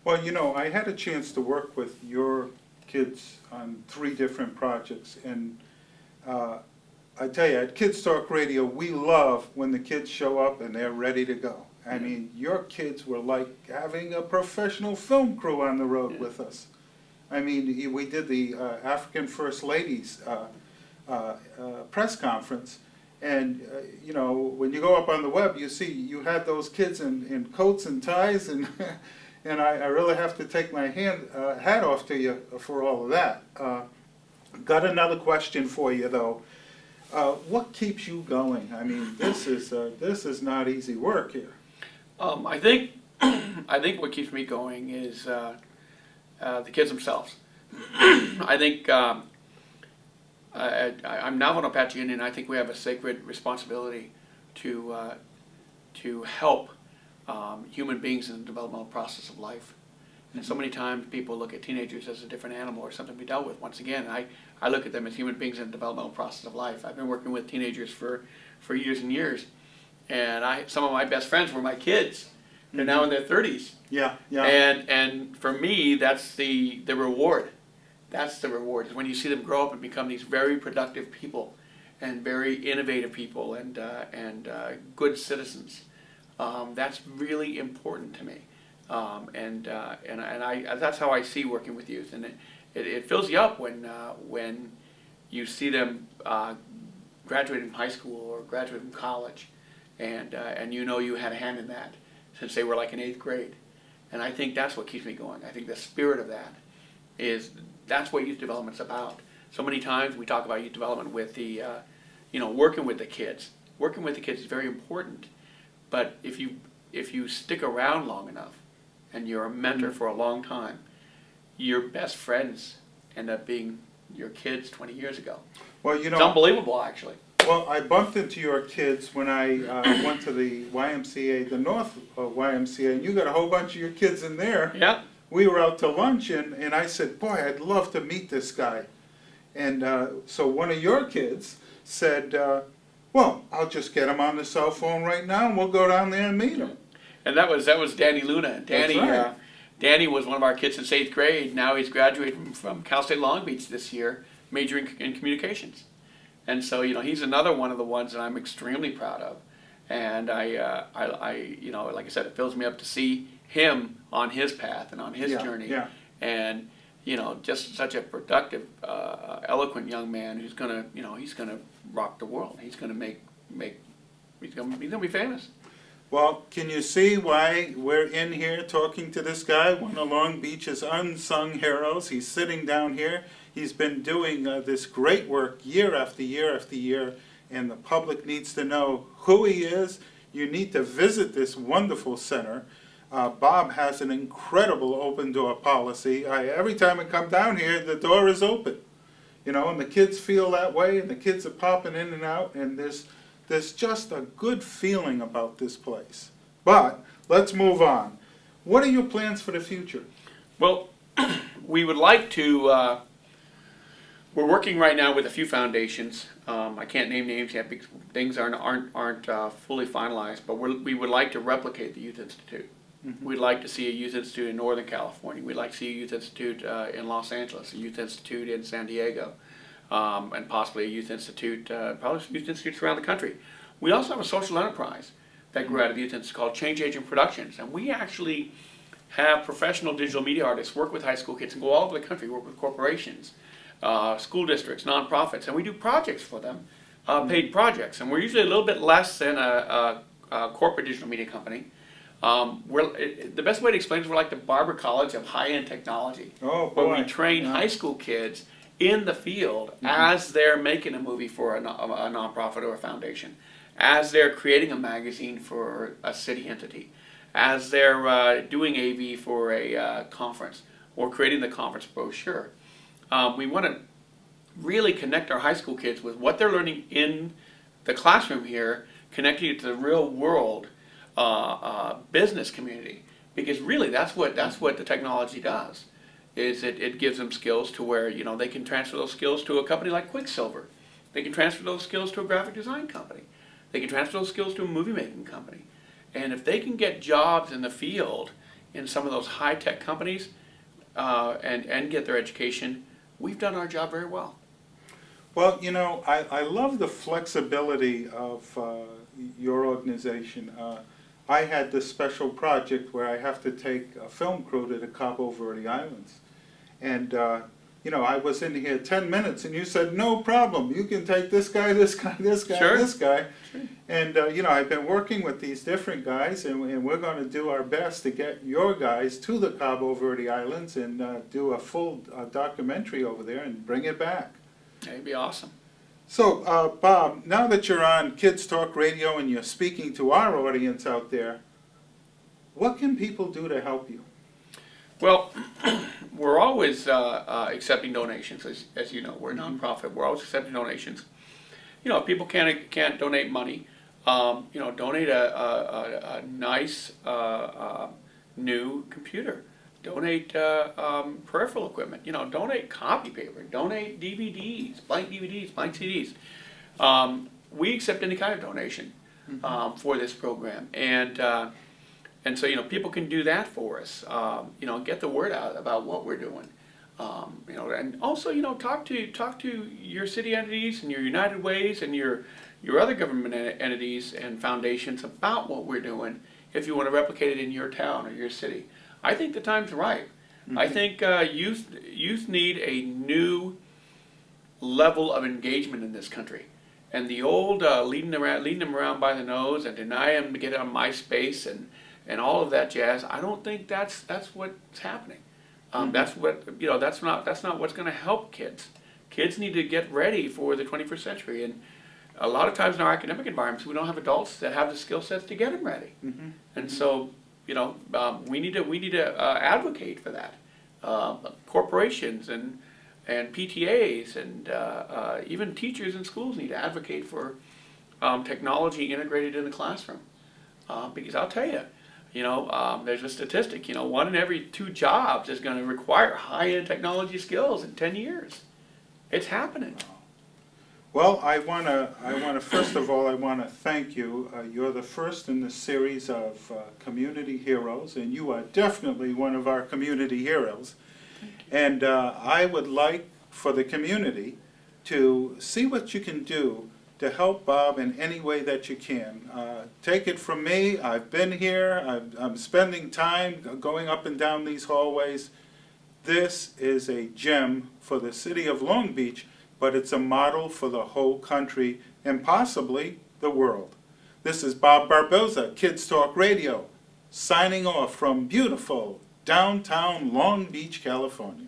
Well, you know, I had a chance to work with your kids on 3 different projects, and I tell you, at Kids Talk Radio, we love when the kids show up and they're ready to go. I mean, your kids were like having a professional film crew on the road with us. I mean, we did the African First Ladies press conference, and you know, when you go up on the web, you see you had those kids in coats and ties, and and I really have to take my hat off to you for all of that. Got another question for you though. What keeps you going? I mean, this is not easy work here. I think I think what keeps me going is the kids themselves. I think I'm Navajo Apache Indian. I think we have a sacred responsibility to help human beings in the developmental process of life. And so many times people look at teenagers as a different animal or something to be dealt with. Once again, I look at them as human beings in the developmental process of life. I've been working with teenagers for years and years. And some of my best friends were my kids. They're now in their 30s. Yeah, yeah. And for me, that's the reward. That's the reward, is when you see them grow up and become these very productive people and very innovative people and good citizens. That's really important to me. And that's how I see working with youth. And it fills you up when you see them graduate from high school or graduate from college, and you know you had a hand in that since they were like in 8th grade. And I think that's what keeps me going. I think the spirit of that that's what youth development's about. So many times we talk about youth development with the, working with the kids. Working with the kids is very important, but if you stick around long enough and you're a mentor for a long time, your best friends end up being your kids 20 years ago. Well, you know, it's unbelievable, actually. Well, I bumped into your kids when I went to the YMCA, the North YMCA, and you got a whole bunch of your kids in there. Yeah. We were out to lunch, and I said, boy, I'd love to meet this guy. And so one of your kids said, well, I'll just get him on the cell phone right now, and we'll go down there and meet him. And that was Danny Luna. That's right. Danny was one of our kids since 8th grade. Now he's graduating from Cal State Long Beach this year, majoring in communications. And so, he's another one of the ones that I'm extremely proud of. And I like I said, it fills me up to see him on his path and on his journey. Yeah. And, just such a productive, eloquent young man who's gonna rock the world. He's gonna he's gonna be famous. Well, can you see why we're in here talking to this guy, one of Long Beach's unsung heroes? He's sitting down here. He's been doing this great work year after year after year, and the public needs to know who he is. You need to visit this wonderful center. Bob has an incredible open door policy. Every time I come down here, the door is open. And the kids feel that way, and the kids are popping in and out, and there's just a good feeling about this place. But let's move on. What are your plans for the future? Well, we would like to, we're working right now with a few foundations. I can't name names yet because things aren't fully finalized, but we would like to replicate the Youth Institute. Mm-hmm. We'd like to see a Youth Institute in Northern California. We'd like to see a Youth Institute in Los Angeles, a Youth Institute in San Diego, and possibly a Youth Institute, probably some Youth Institutes around the country. We also have a social enterprise that grew out of the Youth Institute called Change Agent Productions, and we actually have professional digital media artists work with high school kids and go all over the country, work with corporations, school districts, nonprofits, and we do projects for them, paid projects, and we're usually a little bit less than a corporate digital media company. The best way to explain it is we're like the Barber College of high-end technology, where we train high school kids in the field as they're making a movie for a nonprofit or a foundation, as they're creating a magazine for a city entity, as they're doing AV for a conference, or creating the conference brochure. We want to really connect our high school kids with what they're learning in the classroom here, connecting it to the real world business community, because really that's what the technology does. Is it gives them skills to where they can transfer those skills to a company like Quicksilver. They can transfer those skills to a graphic design company. They can transfer those skills to a movie making company. And if they can get jobs in the field in some of those high-tech companies and get their education, we've done our job very well. Well, you know, I love the flexibility of your organization. I had this special project where I have to take a film crew to the Cabo Verde Islands. And, you know, I was in here 10 minutes and you said, no problem, you can take this guy, this guy, this guy, Sure. this guy. Sure. And, you know, I've been working with these different guys and we're going to do our best to get your guys to the Cabo Verde Islands and do a full documentary over there and bring it back. That'd be awesome. So, Bob, now that you're on Kids Talk Radio and you're speaking to our audience out there, what can people do to help you? Well, we're always accepting donations, as you know. We're a nonprofit. We're always accepting donations. You know, if people can't donate money, you know, donate a nice new computer. Donate peripheral equipment. You know, donate copy paper. Donate DVDs, blank CDs. We accept any kind of donation for this program, and so, you know, people can do that for us. You know, get the word out about what we're doing. You know, and also, you know, talk to your city entities and your United Ways and your other government entities and foundations about what we're doing. If you want to replicate it in your town or your city, I think the time's right. I think youth need a new level of engagement in this country. And the old leading them around by the nose and deny them to get on MySpace and all of that jazz, I don't think that's what's happening. That's what, you know, that's not what's going to help kids. Kids need to get ready for the 21st century, and a lot of times in our academic environments, we don't have adults that have the skill sets to get them ready. And so, you know, we need to advocate for that. Corporations and PTAs and even teachers in schools need to advocate for technology integrated in the classroom. Because I'll tell you, you know, there's a statistic, you know, 1 in every 2 jobs is going to require high-end technology skills in 10 years. It's happening. Well, I want to first of all, I want to thank you. You're the first in the series of community heroes, and you are definitely one of our community heroes. And I would like for the community to see what you can do to help Bob in any way that you can. Take it from me, I've been here, I'm spending time going up and down these hallways. This is a gem for the city of Long Beach, but it's a model for the whole country and possibly the world. This is Bob Barboza, Kids Talk Radio, signing off from beautiful downtown Long Beach, California.